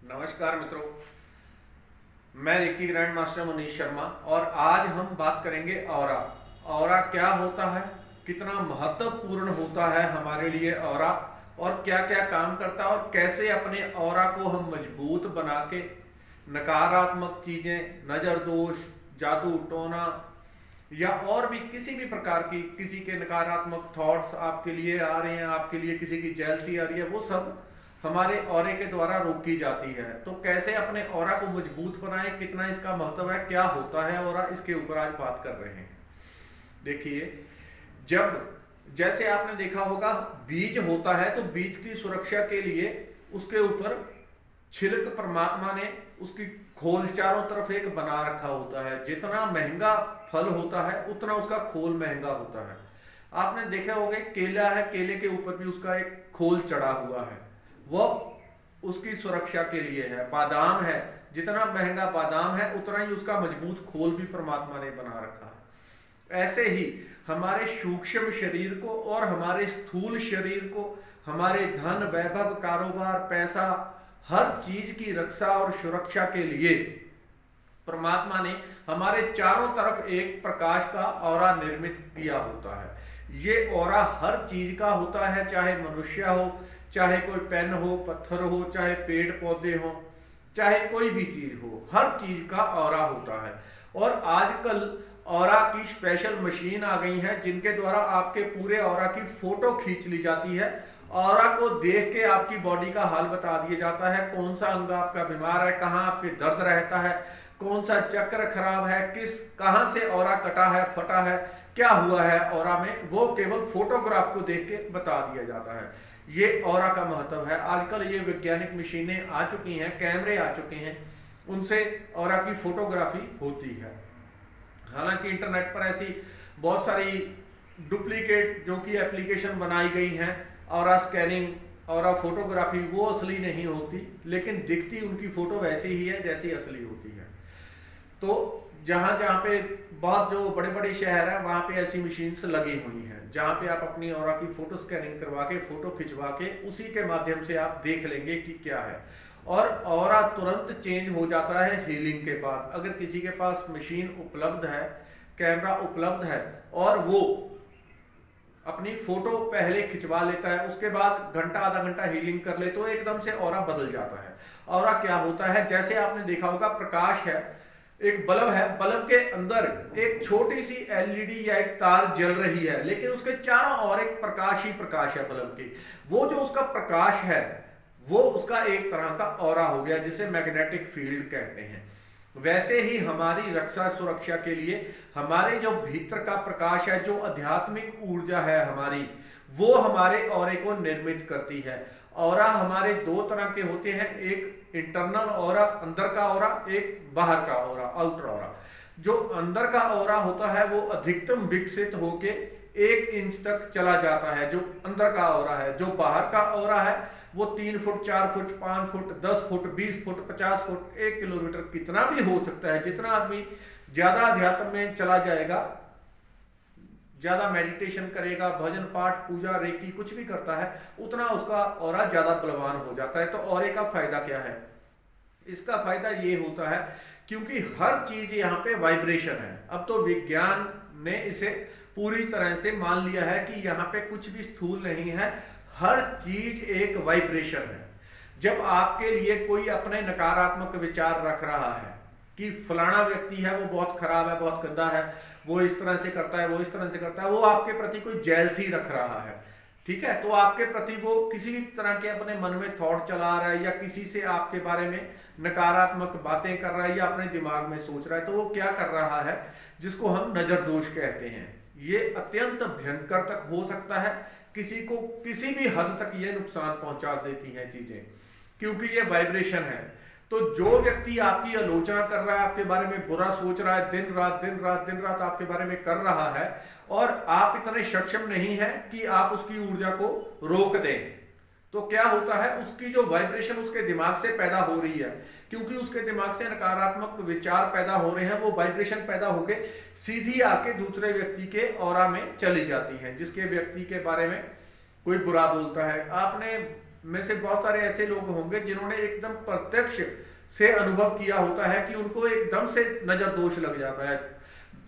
नमस्कार मित्रों, मैं reiki grand master Manish Sharma और आज हम बात करेंगे ऑरा। ऑरा क्या होता है, कितना महत्वपूर्ण होता है हमारे लिए ऑरा, और क्या क्या काम करता है और कैसे अपने ऑरा को हम मजबूत बना के नकारात्मक चीज़ें, नज़र दोष, जादू टोना या और भी किसी भी प्रकार की किसी के नकारात्मक थॉट्स आपके लिए आ रहे हैं, आपके लिए किसी की जेलसी आ रही है, वो सब हमारे ऑरे के द्वारा रोकी जाती है। तो कैसे अपने ऑरा को मजबूत बनाएं, कितना इसका महत्व है, क्या होता है ऑरा, इसके ऊपर आज बात कर रहे हैं। देखिए, जब जैसे आपने देखा होगा बीज होता है तो बीज की सुरक्षा के लिए उसके ऊपर छिलक परमात्मा ने उसकी खोल चारों तरफ एक बना रखा होता है। जितना महंगा फल होता है उतना उसका खोल महंगा होता है। आपने देखा होगा केला है, केले के ऊपर भी उसका एक खोल चढ़ा हुआ है, वह उसकी सुरक्षा के लिए है। बादाम है, जितना महंगा बादाम है उतना ही उसका मजबूत खोल भी परमात्मा ने बना रखा है। ऐसे ही हमारे सूक्ष्म शरीर को और हमारे स्थूल शरीर को, हमारे धन वैभव कारोबार पैसा हर चीज की रक्षा और सुरक्षा के लिए परमात्मा ने हमारे चारों तरफ एक प्रकाश का ऑरा निर्मित किया होता है। ये ऑरा हर चीज का होता है, चाहे मनुष्य हो, चाहे कोई पेन हो, पत्थर हो, चाहे पेड़ पौधे हो, चाहे कोई भी चीज हो, हर चीज का ऑरा होता है। और आजकल ऑरा की स्पेशल मशीन आ गई है जिनके द्वारा आपके पूरे ऑरा की फोटो खींच ली जाती है। ऑरा को देख के आपकी बॉडी का हाल बता दिया जाता है, कौन सा अंग आपका बीमार है, कहाँ आपके दर्द रहता है, कौन सा चक्र खराब है, किस कहां से ऑरा कटा है, फटा है, क्या हुआ है ऑरा में, वो केवल फोटोग्राफ को देख के बता दिया जाता है। ये ऑरा का महत्व है। आजकल ये वैज्ञानिक मशीनें आ चुकी हैं, कैमरे आ चुके हैं, उनसे ऑरा की फोटोग्राफी होती है। हालांकि इंटरनेट पर ऐसी बहुत सारी डुप्लीकेट जो कि एप्लीकेशन बनाई गई हैं, ऑरा स्कैनिंग ऑरा फोटोग्राफी, वो असली नहीं होती, लेकिन दिखती उनकी फोटो वैसी ही है जैसी असली होती है। तो जहां जहां पे बहुत जो बड़े बड़े शहर हैं वहां पे ऐसी मशीन्स लगी हुई हैं जहां पे आप अपनी ऑरा की फोटो स्कैनिंग करवा के, फोटो खिंचवा के उसी के माध्यम से आप देख लेंगे कि क्या है। और ऑरा तुरंत चेंज हो जाता है हीलिंग के बाद। अगर किसी के पास मशीन उपलब्ध है, कैमरा उपलब्ध है और वो अपनी फोटो पहले खिंचवा लेता है, उसके बाद घंटा आधा घंटा हीलिंग कर ले, तो एकदम से ऑरा बदल जाता है। ऑरा क्या होता है, जैसे आपने देखा होगा प्रकाश है, एक बल्ब है, बल्ब के अंदर एक छोटी सी एलईडी या एक तार जल रही है, लेकिन उसके चारों ओर एक प्रकाश ही प्रकाश है बल्ब की। वो जो उसका प्रकाश है वो उसका एक तरह का ऑरा हो गया, जिसे मैग्नेटिक फील्ड कहते हैं। वैसे ही हमारी रक्षा सुरक्षा के लिए हमारे जो भीतर का प्रकाश है, जो आध्यात्मिक ऊर्जा है हमारी, वो हमारे ऑरे को निर्मित करती है। ऑरा हमारे दो तरह के होते हैं, एक इंटरनल ऑरा, अंदर का ऑरा, एक बाहर का ऑरा, आउटर ऑरा। जो अंदर का ऑरा होता है वो अधिकतम विकसित होके 1 इंच तक चला जाता है, जो अंदर का ऑरा है। जो बाहर का ऑरा है वो 3 foot, 4 foot, 5 foot, 10 foot, 20 foot, 50 foot, 1 kilometre, कितना भी हो सकता है। जितना आदमी ज्यादा अध्यात्म में चला जाएगा, ज्यादा मेडिटेशन करेगा, भजन पाठ पूजा रेकी कुछ भी करता है, उतना उसका ऑरा ज्यादा बलवान हो जाता है। तो ऑरे का फायदा क्या है? इसका फायदा ये होता है क्योंकि हर चीज यहाँ पे वाइब्रेशन है। अब तो विज्ञान ने इसे पूरी तरह से मान लिया है कि यहाँ पे कुछ भी स्थूल नहीं है, हर चीज एक वाइब्रेशन है। जब आपके लिए कोई अपने नकारात्मक विचार रख रहा है कि फलाना व्यक्ति है वो बहुत खराब है, बहुत गंदा है, वो इस तरह से करता है, वो इस तरह से करता है, वो आपके प्रति कोई जेलसी रख रहा है, ठीक है, तो आपके प्रति वो किसी भी तरह के अपने मन में थॉट चला रहा है या किसी से आपके बारे में नकारात्मक बातें कर रहा है या अपने दिमाग में सोच रहा है, तो वो क्या कर रहा है, जिसको हम नजर दोष कहते हैं। ये अत्यंत भयंकर तक हो सकता है, किसी को किसी भी हद तक ये नुकसान पहुंचा देती हैं चीजें, क्योंकि ये वाइब्रेशन है। तो जो व्यक्ति आपकी आलोचना कर रहा है, आपके बारे में बुरा सोच रहा है, दिन रात दिन रात दिन रात आपके बारे में कर रहा है, और आप इतने सक्षम नहीं है कि आप उसकी ऊर्जा को रोक दें, तो क्या होता है, उसकी जो वाइब्रेशन उसके दिमाग से पैदा हो रही है, क्योंकि उसके दिमाग से नकारात्मक विचार पैदा हो रहे हैं, वो वाइब्रेशन पैदा होके सीधी आके दूसरे व्यक्ति के ऑरा में चली जाती है। जिसके व्यक्ति के बारे में कोई बुरा बोलता है, आपने में से बहुत सारे ऐसे लोग होंगे जिन्होंने एकदम प्रत्यक्ष से अनुभव किया होता है कि उनको एकदम से नजर दोष लग जाता है।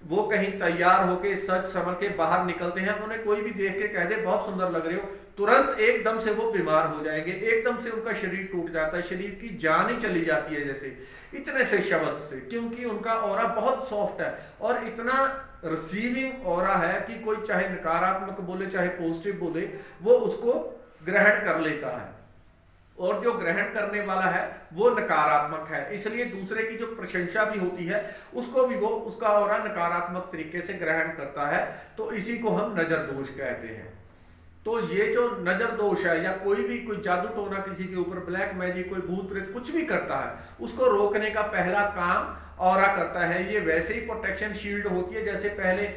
वो कहीं तैयार होके सज संवर के बाहर निकलते हैं, उन्हें कोई भी देख के कह दे बहुत सुंदर लग रहे हो, तुरंत एकदम से वो बीमार हो जाएंगे, एकदम से उनका शरीर टूट जाता है, शरीर की जान ही चली जाती है जैसे, इतने से शब्द से, क्योंकि उनका ऑरा बहुत सॉफ्ट है और इतना रिसीविंग ऑरा है कि कोई चाहे नकारात्मक बोले चाहे पॉजिटिव बोले, वो उसको ग्रहण कर लेता है। और जो ग्रहण करने वाला है वो नकारात्मक है, इसलिए दूसरे की जो प्रशंसा भी होती है उसको भी वो उसका ऑरा नकारात्मक तरीके से ग्रहण करता है। तो इसी को हम नजर दोष कहते हैं। तो ये जो नजर दोष है, या कोई भी कोई जादू टोना किसी के ऊपर, ब्लैक मैजिक, कोई भूत प्रेत कुछ भी करता है, उसको रोकने का पहला काम ऑरा करता है। ये वैसे ही प्रोटेक्शन शील्ड होती है जैसे पहले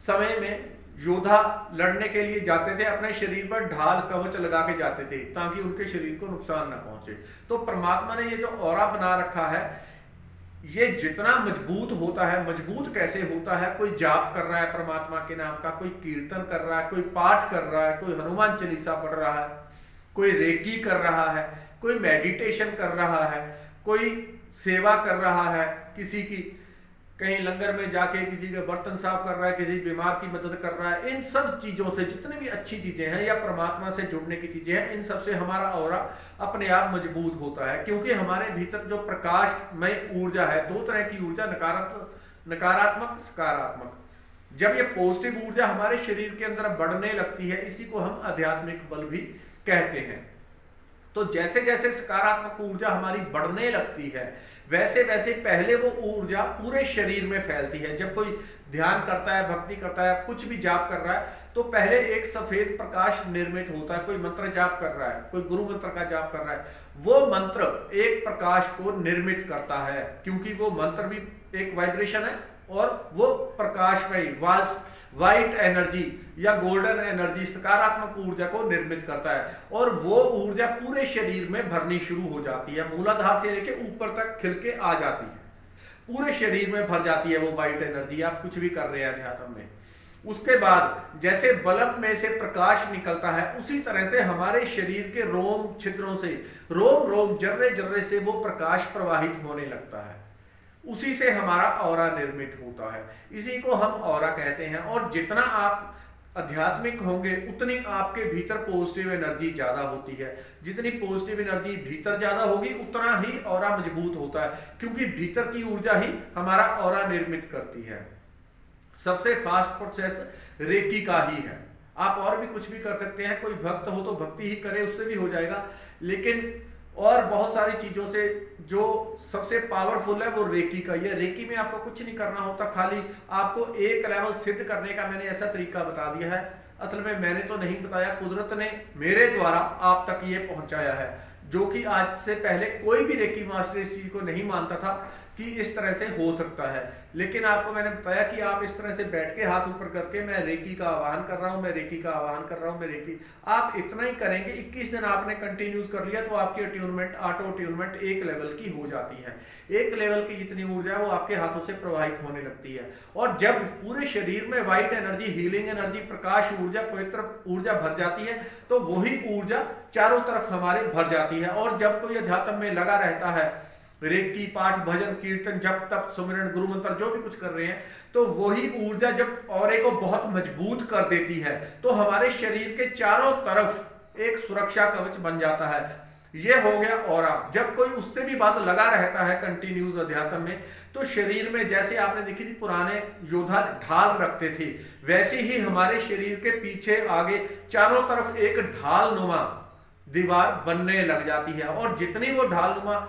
समय में योद्धा लड़ने के लिए जाते थे, अपने शरीर पर ढाल कवच लगा के जाते थे ताकि उनके शरीर को नुकसान ना पहुंचे। तो परमात्मा ने ये जो ऑरा बना रखा है, ये जितना मजबूत होता है, मजबूत कैसे होता है, कोई जाप कर रहा है परमात्मा के नाम का, कोई कीर्तन कर रहा है, कोई पाठ कर रहा है, कोई हनुमान चालीसा पढ़ रहा है, कोई रेकी कर रहा है, कोई मेडिटेशन कर रहा है, कोई सेवा कर रहा है, किसी की कहीं लंगर में जाके किसी के बर्तन साफ कर रहा है, किसी बीमार की मदद कर रहा है, इन सब चीजों से, जितनी भी अच्छी चीजें हैं या परमात्मा से जुड़ने की चीजें हैं, इन सब से हमारा ऑरा अपने आप मजबूत होता है। क्योंकि हमारे भीतर जो प्रकाशमय ऊर्जा है, दो तरह की ऊर्जा, नकारात्मक सकारात्मक। जब ये पॉजिटिव ऊर्जा हमारे शरीर के अंदर बढ़ने लगती है, इसी को हम आध्यात्मिक बल भी कहते हैं। तो जैसे जैसे सकारात्मक ऊर्जा हमारी बढ़ने लगती है, वैसे वैसे पहले वो ऊर्जा पूरे शरीर में फैलती है। जब कोई ध्यान करता है, भक्ति करता है, कुछ भी जाप कर रहा है, तो पहले एक सफेद प्रकाश निर्मित होता है। कोई मंत्र जाप कर रहा है, कोई गुरु मंत्र का जाप कर रहा है, वो मंत्र एक प्रकाश को निर्मित करता है, क्योंकि वो मंत्र भी एक वाइब्रेशन है और वो प्रकाशमय व्हाइट एनर्जी या गोल्डन एनर्जी, सकारात्मक ऊर्जा को निर्मित करता है। और वो ऊर्जा पूरे शरीर में भरनी शुरू हो जाती है, मूलाधार से लेके ऊपर तक खिल के आ जाती है, पूरे शरीर में भर जाती है वो व्हाइट एनर्जी। आप कुछ भी कर रहे हैं अध्यात्म में, उसके बाद जैसे बल्ब में से प्रकाश निकलता है, उसी तरह से हमारे शरीर के रोम छिद्रों से, रोम रोम, जर्रे जर्रे से वो प्रकाश प्रवाहित होने लगता है। उसी से हमारा ऑरा निर्मित होता है, इसी को हम ऑरा कहते हैं। और जितना आप आध्यात्मिक होंगे, उतनी आपके भीतर पॉजिटिव एनर्जी ज्यादा होती है। जितनी पॉजिटिव एनर्जी भीतर ज्यादा होगी, उतना ही ऑरा मजबूत होता है, क्योंकि भीतर की ऊर्जा ही हमारा ऑरा निर्मित करती है। सबसे फास्ट प्रोसेस रेकी का ही है। आप और भी कुछ भी कर सकते हैं, कोई भक्त हो तो भक्ति ही करे, उससे भी हो जाएगा, लेकिन और बहुत सारी चीजों से जो सबसे पावरफुल है वो रेकी का ही है। रेकी में आपको कुछ नहीं करना होता, खाली आपको एक लेवल सिद्ध करने का मैंने ऐसा तरीका बता दिया है। असल में मैंने तो नहीं बताया, कुदरत ने मेरे द्वारा आप तक ये पहुंचाया है, जो कि आज से पहले कोई भी रेकी मास्टर इस चीज को नहीं मानता था कि इस तरह से हो सकता है। लेकिन आपको मैंने बताया कि आप इस तरह से बैठ के हाथ ऊपर करके, मैं रेकी का आवाहन कर रहा हूं, मैं रेकी का आवाहन कर रहा हूं, मैं रेकी, आप इतना ही करेंगे, 21 दिन आपने कंटिन्यूस कर लिया, तो आपकी अट्यूनमेंट, ऑटो अट्यूनमेंट एक लेवल की हो जाती है। एक लेवल की जितनी ऊर्जा है वो आपके हाथों से प्रवाहित होने लगती है। और जब पूरे शरीर में व्हाइट एनर्जी, हीलिंग एनर्जी, प्रकाश ऊर्जा, पवित्र ऊर्जा भर जाती है, तो वही ऊर्जा चारों तरफ हमारे भर जाती है। और जब कोई अध्यात्म में लगा रहता है, रेकी, पाठ, भजन, कीर्तन, जप, तप, सुमिरन, गुरु मंत्र जो भी कुछ कर रहे हैं, तो वही ऊर्जा जब ऑरे को बहुत मजबूत कर देती है, तो हमारे शरीर के चारों तरफ एक सुरक्षा कवच बन जाता है। ये हो गया ऑरा। जब कोई उससे भी बात लगा रहता है कंटिन्यूस अध्यात्म में, तो शरीर में, जैसे आपने देखी थी पुराने योद्धा ढाल रखते थे, वैसे ही हमारे शरीर के पीछे आगे चारों तरफ एक ढाल नुमा दीवार बनने लग जाती है। और जितनी वो ढाल नुमा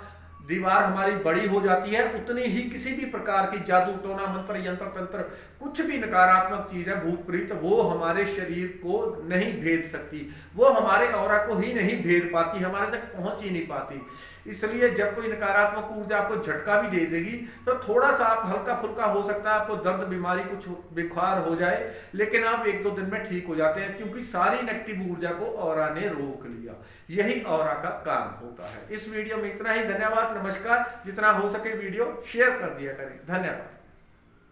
दीवार हमारी बड़ी हो जाती है, उतनी ही किसी भी प्रकार की जादू टोना, मंत्र, यंत्र, तंत्र, कुछ भी नकारात्मक चीज है, भूत प्रेत, वो हमारे शरीर को नहीं भेद सकती, वो हमारे ऑरा को ही नहीं भेद पाती, हमारे तक पहुंच ही नहीं पाती। इसलिए जब कोई नकारात्मक ऊर्जा आपको झटका भी दे देगी, तो थोड़ा सा आप हल्का फुल्का हो सकता है, आपको दर्द, बीमारी, कुछ बुखार हो जाए, लेकिन आप 1-2 दिन में ठीक हो जाते हैं, क्योंकि सारी नेगेटिव ऊर्जा को ऑरा ने रोक लिया। यही ऑरा का काम होता है। इस वीडियो में इतना ही। धन्यवाद, नमस्कार। जितना हो सके वीडियो शेयर कर दिया करें। धन्यवाद।